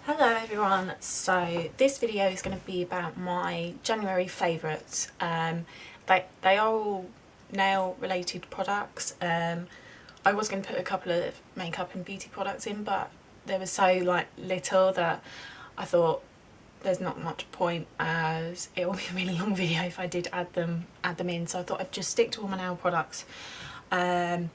Hello everyone, so this video is going to be about my January favourites. They are all nail related products. I was going to put a couple of makeup and beauty products in, but there was so little that I thought there's not much point, as it will be a really long video if I did add them in, so I thought I'd just stick to all my nail products. And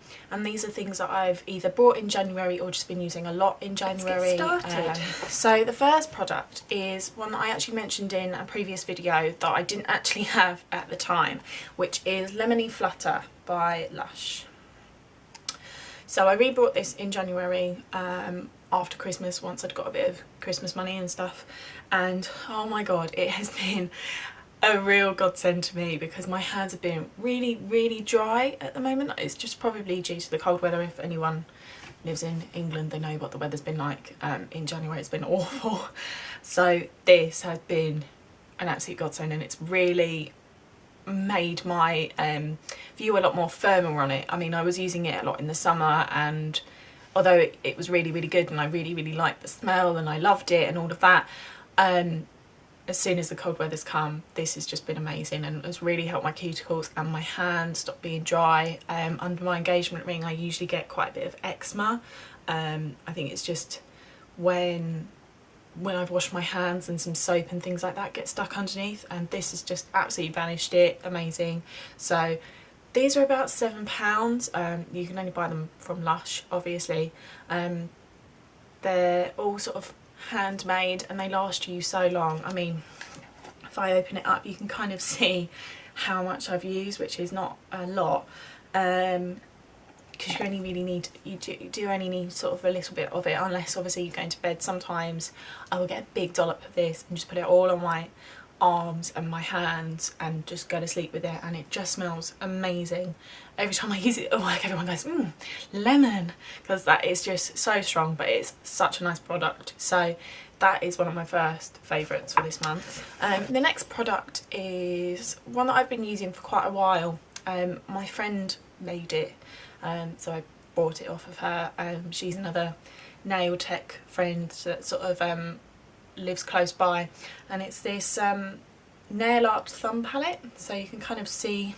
these are things that I've either bought in January or just been using a lot in January. Let's get started. So the first product is one that I actually mentioned in a previous video that I didn't actually have at the time, which is Lemony Flutter by Lush. So I re-bought this in January after Christmas, once I'd got a bit of Christmas money and stuff, and oh my god, it has been a real godsend to me because my hands have been really dry at the moment. It's just probably due to the cold weather. If anyone lives in England, they know what the weather's been like. In January it's been awful, so this has been an absolute godsend, and it's really made my view a lot more firmer on it. I mean, I was using it a lot in the summer, and although it was really good and I really liked the smell and I loved it and all of that, as soon as the cold weather's come, this has just been amazing and has really helped my cuticles and my hands stop being dry. Under my engagement ring I usually get quite a bit of eczema. I think it's just when I've washed my hands and some soap and things like that get stuck underneath, and this has just absolutely banished it. Amazing. So these are about £7. You can only buy them from Lush, obviously. They're all sort of handmade and they last you so long. I mean, if I open it up you can kind of see how much I've used, which is not a lot, because you only really need, you do only need sort of a little bit of it, unless obviously you're going to bed. Sometimes I will get a big dollop of this and just put it all on my arms and my hands and just go to sleep with it, and it just smells amazing. Every time I use it at work everyone goes, lemon, because that is just so strong, but it's such a nice product. So that is one of my first favourites for this month. The next product is one that I've been using for quite a while. My friend made it, so I bought it off of her. She's another nail tech friend that sort of lives close by, and it's this nail art thumb palette. So you can kind of see,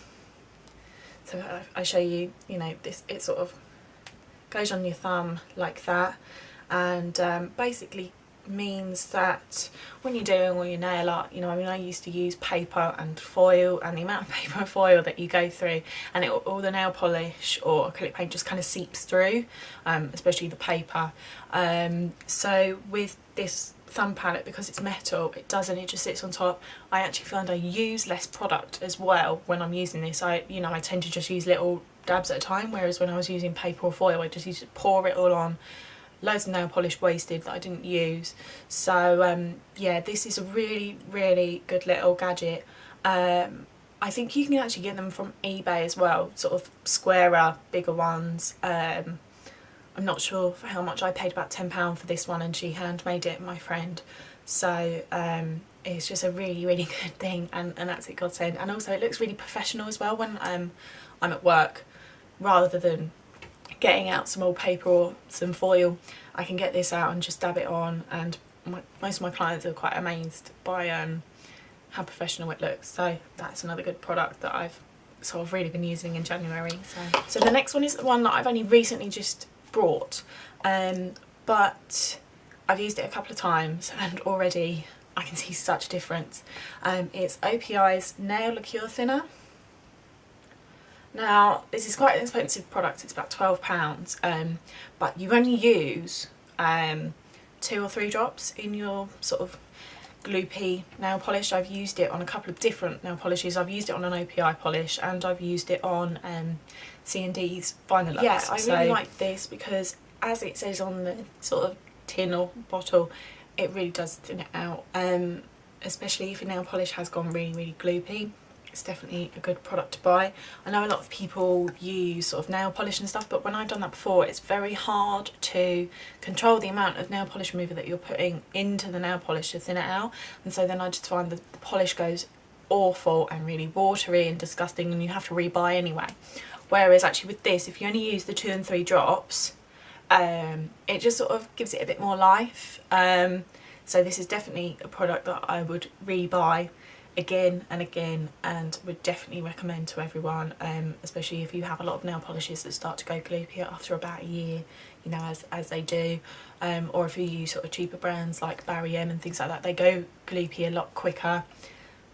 so I show you, you know, this, it sort of goes on your thumb like that, and basically means that when you're doing all your nail art, you know, I mean, I used to use paper and foil, and the amount of paper and foil that you go through, and all the nail polish or acrylic paint just kind of seeps through, especially the paper. So with this thumb palette, because it's metal, it doesn't, it just sits on top. I actually find I use less product as well when I'm using this. I tend to just use little dabs at a time, whereas when I was using paper or foil I just used to pour it all on. Loads of nail polish wasted that I didn't use. So yeah, this is a really good little gadget. I think you can actually get them from eBay as well, sort of squarer, bigger ones. I'm not sure for how much. I paid about £10 for this one, and she handmade it, my friend. So it's just a really good thing, and an absolute godsend. And also it looks really professional as well when I'm at work. Rather than getting out some old paper or some foil, I can get this out and just dab it on, and most of my clients are quite amazed by how professional it looks. So that's another good product that I've sort of really been using in January. So the next one is the one that I've only recently just brought, but I've used it a couple of times and already I can see such a difference. It's O.P.I's Nail Lacquer Thinner. Now this is quite an expensive product, it's about £12, but you only use 2 or 3 drops in your sort of gloopy nail polish. I've used it on a couple of different nail polishes. I've used it on an O.P.I polish, and I've used it on C&D's Vinyl. Yeah, I really like this because, as it says on the sort of tin or bottle, it really does thin it out, especially if your nail polish has gone really gloopy. It's definitely a good product to buy. I know a lot of people use sort of nail polish and stuff, but when I've done that before, it's very hard to control the amount of nail polish remover that you're putting into the nail polish to thin it out, and so then I just find that the polish goes awful and really watery and disgusting, and you have to rebuy anyway. Whereas actually with this, if you only use the 2 and 3 drops, it just sort of gives it a bit more life. So this is definitely a product that I would rebuy again and again, and would definitely recommend to everyone, especially if you have a lot of nail polishes that start to go gloopy after about a year, you know, as they do, or if you use sort of cheaper brands like Barry M and things like that, they go gloopy a lot quicker.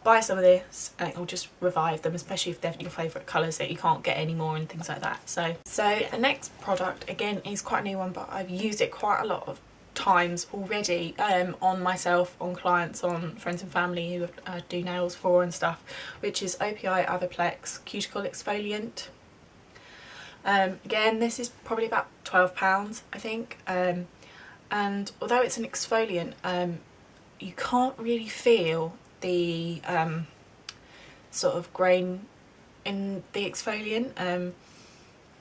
Buy some of this and it will just revive them, especially if they're your favourite colours that you can't get anymore and things like that. So the next product, again, is quite a new one, but I've used it quite a lot of times already, on myself, on clients, on friends and family who I do nails for and stuff, which is O.P.I Avaplex Cuticle Exfoliant. Again, this is probably about £12, I think, and although it's an exfoliant, you can't really feel the sort of grain in the exfoliant.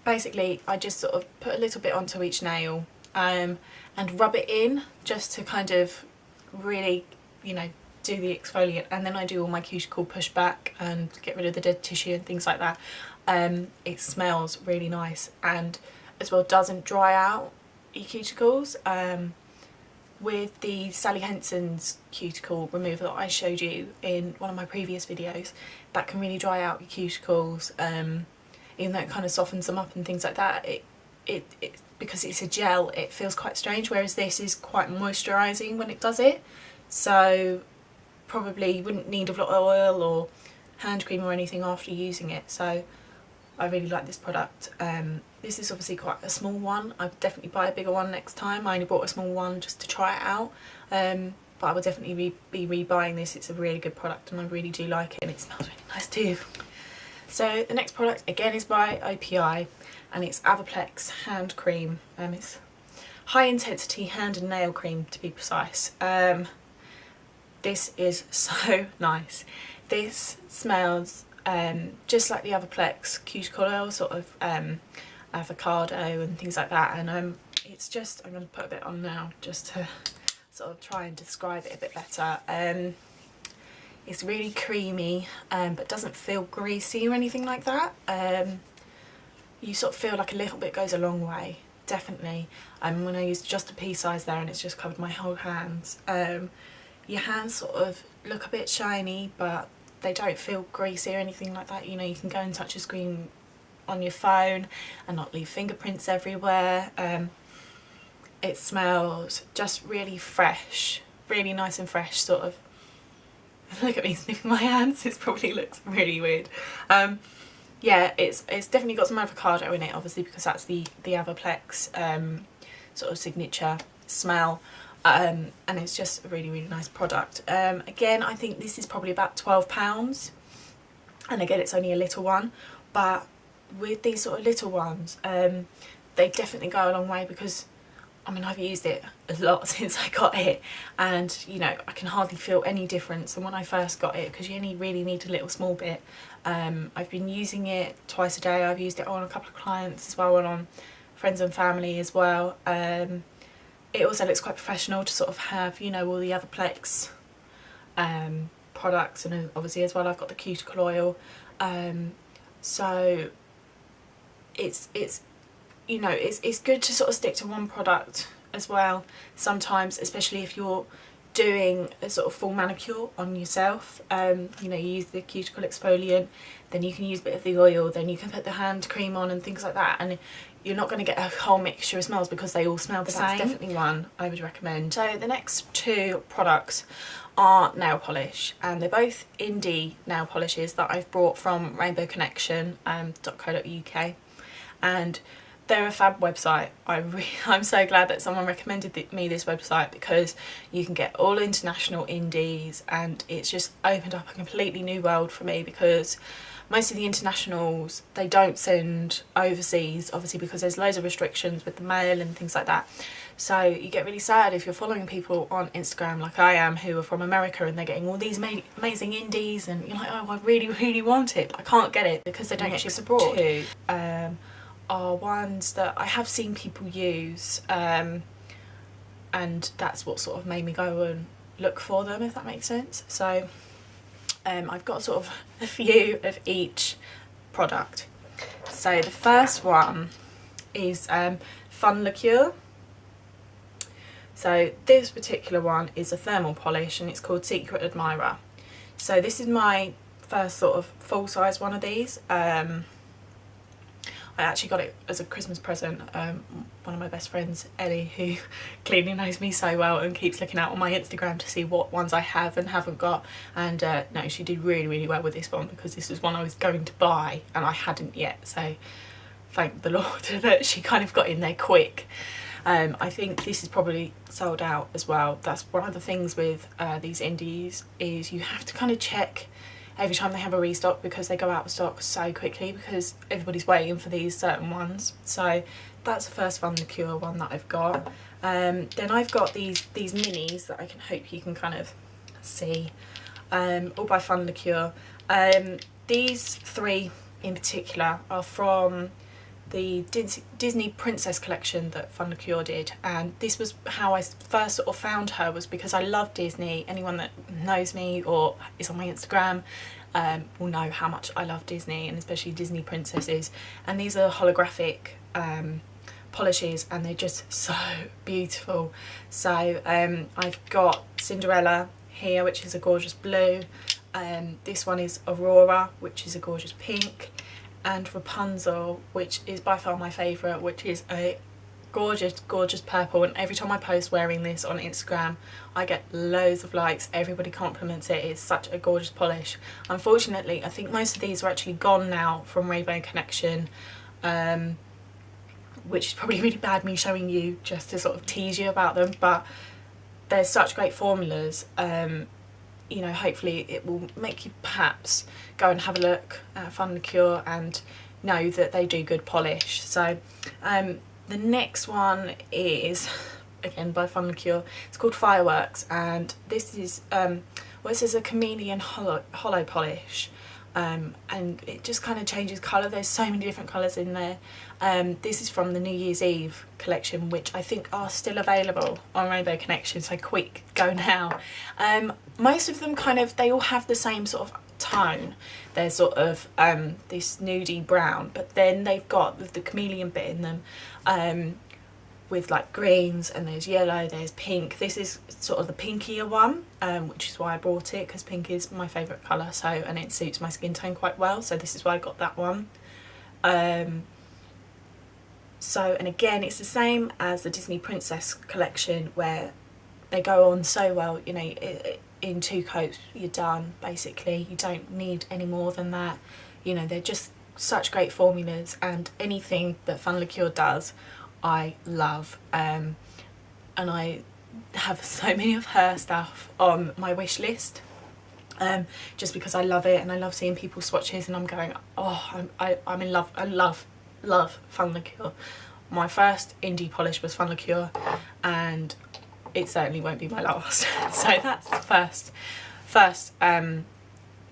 Basically I just sort of put a little bit onto each nail, and rub it in just to kind of really, you know, do the exfoliant, and then I do all my cuticle pushback and get rid of the dead tissue and things like that. It smells really nice, and as well doesn't dry out your cuticles. With the Sally Henson's cuticle remover that I showed you in one of my previous videos, that can really dry out your cuticles, even though it kind of softens them up and things like that. It because it's a gel, it feels quite strange, whereas this is quite moisturising when it does it, so probably you wouldn't need a lot of oil or hand cream or anything after using it. So I really like this product. This is obviously quite a small one. I'd definitely buy a bigger one next time. I only bought a small one just to try it out, but I would definitely be rebuying this. It's a really good product and I really do like it, and it smells really nice too. So the next product again is by O.P.I, and it's Avaplex hand cream. It's high intensity hand and nail cream, to be precise. This is so nice. This smells just like the Avaplex cuticle oil, sort of avocado and things like that, and it's just, I'm going to put a bit on now just to sort of try and describe it a bit better. It's really creamy, but doesn't feel greasy or anything like that. You sort of feel like a little bit goes a long way, definitely. When I used just a pea size there and it's just covered my whole hands, your hands sort of look a bit shiny, but they don't feel greasy or anything like that. You know, you can go and touch a screen on your phone and not leave fingerprints everywhere. It smells just really fresh, really nice and fresh, sort of. Look at me sniffing my hands, it probably looks really weird. Yeah, it's definitely got some avocado in it, obviously, because that's the Avaplex sort of signature smell. And it's just a really, really nice product. Again, I think this is probably about £12, and again, it's only a little one, but with these sort of little ones, they definitely go a long way, because I mean, I've used it a lot since I got it, and you know, I can hardly feel any difference than when I first got it, because you only really need a little small bit. I've been using it twice a day. I've used it on a couple of clients as well, and on friends and family as well. It also looks quite professional to sort of have, you know, all the Avaplex products, and obviously as well I've got the cuticle oil. So it's you know, it's good to sort of stick to one product as well sometimes, especially if you're doing a sort of full manicure on yourself. You know, you use the cuticle exfoliant, then you can use a bit of the oil, then you can put the hand cream on and things like that, and you're not going to get a whole mixture of smells because they all smell the same. That's definitely one I would recommend. So the next two products are nail polish, and they're both indie nail polishes that I've brought from rainbowconnection.co.uk, and they're a fab website. I'm so glad that someone recommended me this website, because you can get all international indies, and it's just opened up a completely new world for me, because most of the internationals, they don't send overseas, obviously, because there's loads of restrictions with the mail and things like that. So you get really sad if you're following people on Instagram like I am, who are from America, and they're getting all these amazing indies, and you're like, oh, I really, really want it, but I can't get it because they don't ship abroad. Two are ones that I have seen people use, and that's what sort of made me go and look for them, if that makes sense. So I've got sort of a few of each product. So the first one is Fun Liqueur. So this particular one is a thermal polish and it's called Secret Admirer. So this is my first sort of full size one of these. I actually got it as a Christmas present. One of my best friends, Ellie, who clearly knows me so well and keeps looking out on my Instagram to see what ones I have and haven't got, and no, she did really well with this one, because this was one I was going to buy and I hadn't yet, so thank the Lord that she kind of got in there quick. I think this is probably sold out as well. That's one of the things with these indies, is you have to kind of check every time they have a restock, because they go out of stock so quickly because everybody's waiting for these certain ones. So that's the first Fun Liqueur one that I've got. Then I've got these minis that I can hope you can kind of see, all by Fun Liqueur. These three in particular are from the Disney Princess collection that Fun Liqueur did, and this was how I first sort of found her, was because I love Disney. Anyone that knows me or is on my Instagram will know how much I love Disney, and especially Disney princesses, and these are holographic polishes and they're just so beautiful. So I've got Cinderella here, which is a gorgeous blue, this one is Aurora, which is a gorgeous pink, and Rapunzel, which is by far my favourite, which is a gorgeous purple, and every time I post wearing this on Instagram I get loads of likes. Everybody compliments it. It's such a gorgeous polish. Unfortunately I think most of these are actually gone now from Rainbow Connection, which is probably really bad me showing you just to sort of tease you about them, but they're such great formulas. You know, hopefully it will make you perhaps go and have a look at Fun Liqueur and know that they do good polish. So the next one is again by Fun Liqueur. It's called Fireworks, and this is this is a chameleon hollow polish, and it just kind of changes colour. There's so many different colours in there. This is from the New Year's Eve collection, which I think are still available on Rainbow Connection, so quick, go now. Most of them they all have the same sort of tone. They're sort of this nudie brown, but then they've got the chameleon bit in them, with like greens, and there's yellow, there's pink. This is sort of the pinkier one, which is why I bought it, because pink is my favourite colour, so, and it suits my skin tone quite well, so this is why I got that one. So, and again, it's the same as the Disney Princess collection, where they go on so well, you know, in 2 coats you're done basically. You don't need any more than that. You know, they're just such great formulas, and anything that Fun Liqueur does I love, and I have so many of her stuff on my wish list, just because I love it, and I love seeing people's swatches, and I'm going, oh, I'm in love. I love Fun Liqueur. My first indie polish was Fun Liqueur, and it certainly won't be my last. So that's the first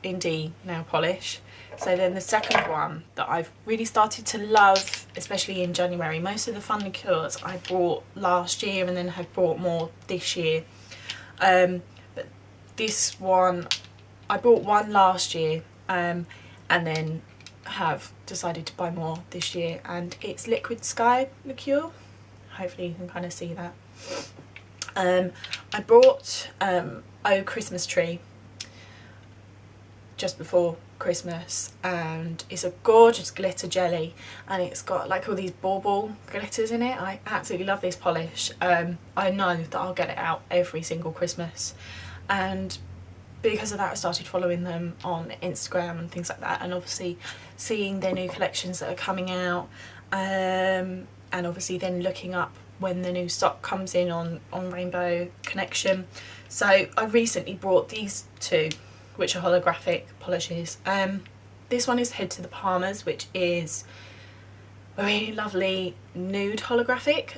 indie nail polish. So then the second one that I've really started to love, especially in January, most of the Fun Liqueurs I bought last year and then have bought more this year. But this one, I bought one last year, and then have decided to buy more this year, and it's Liquid Sky Liqueur. Hopefully you can kind of see that. I bought O Christmas Tree just before Christmas, and it's a gorgeous glitter jelly, and it's got like all these bauble glitters in it. I absolutely love this polish. I know that I'll get it out every single Christmas, and because of that I started following them on Instagram and things like that, and obviously seeing their new collections that are coming out, and obviously then looking up when the new stock comes in on Rainbow Connection. So I recently brought these two, which are holographic polishes. This one is Head to the Palmers, which is a really lovely nude holographic.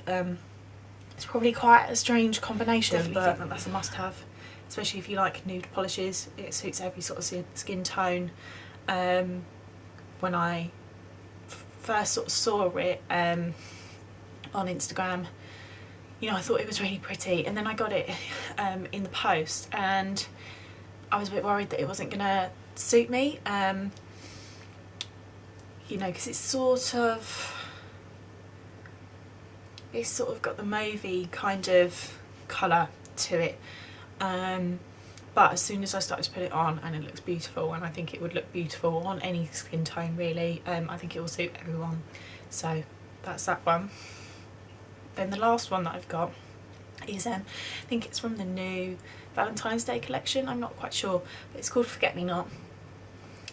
It's probably quite a strange combination, but I think that's a must-have, especially if you like nude polishes. It suits every sort of skin tone. When I first sort of saw it on Instagram, you know, I thought it was really pretty, and then I got it in the post, and I was a bit worried that it wasn't gonna suit me, you know, because it's sort of got the mauvey kind of colour to it. But as soon as I started to put it on, and it looks beautiful, and I think it would look beautiful on any skin tone really. I think it will suit everyone. So that's that one. Then the last one that I've got is I think it's from the new Valentine's Day collection, I'm not quite sure, but it's called Forget Me Not,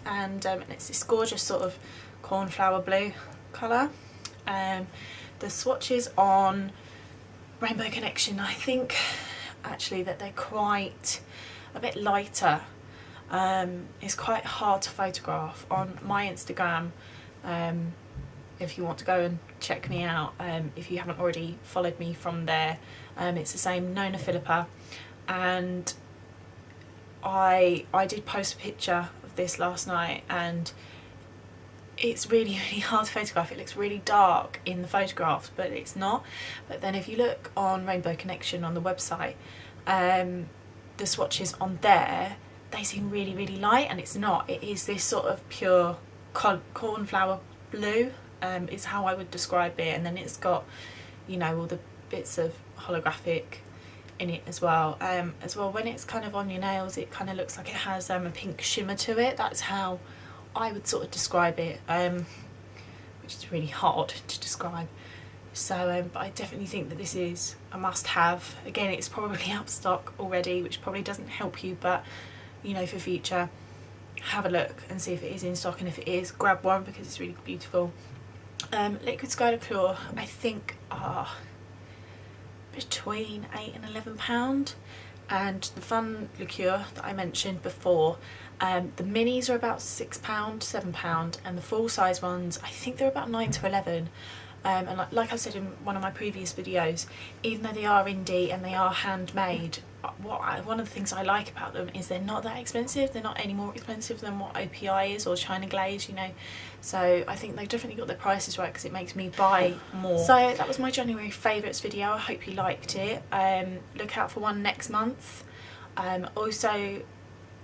and it's this gorgeous sort of cornflower blue colour. The swatches on Rainbow Connection, I think actually that they're quite a bit lighter. It's quite hard to photograph. On my Instagram, if you want to go and check me out, if you haven't already followed me from there, it's the same, Nona Philippa, and I did post a picture of this last night, and it's really hard to photograph. It looks really dark in the photographs, but it's not. But then if you look on Rainbow Connection on the website, the swatches on there, they seem really light, and it's not. It is this sort of pure cornflower blue, is how I would describe it. And then it's got, you know, all the bits of holographic in it as well. When it's kind of on your nails, it kind of looks like it has a pink shimmer to it. That's how I would sort of describe it, which is really hard to describe. So but I definitely think that this is a must-have. Again, it's probably out of stock already, which probably doesn't help you, but you know, for future, have a look and see if it is in stock, and if it is, grab one because it's really beautiful. Liquid Skylar Claw, I think are between £8 and £11, and the Fun Liqueur that I mentioned before, the minis are about £6, £7, and the full size ones, I think they're about £9 to £11. And like I said in one of my previous videos, even though they are indie and they are handmade, one of the things I like about them is they're not that expensive. They're not any more expensive than what O.P.I is or China Glaze, you know. So I think they've definitely got their prices right, because it makes me buy more. So that was my January favourites video. I hope you liked it. Look out for one next month. Also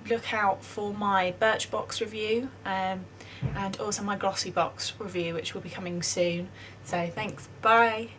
look out for my Birchbox review, and also my Glossy Box review, which will be coming soon. So thanks, bye.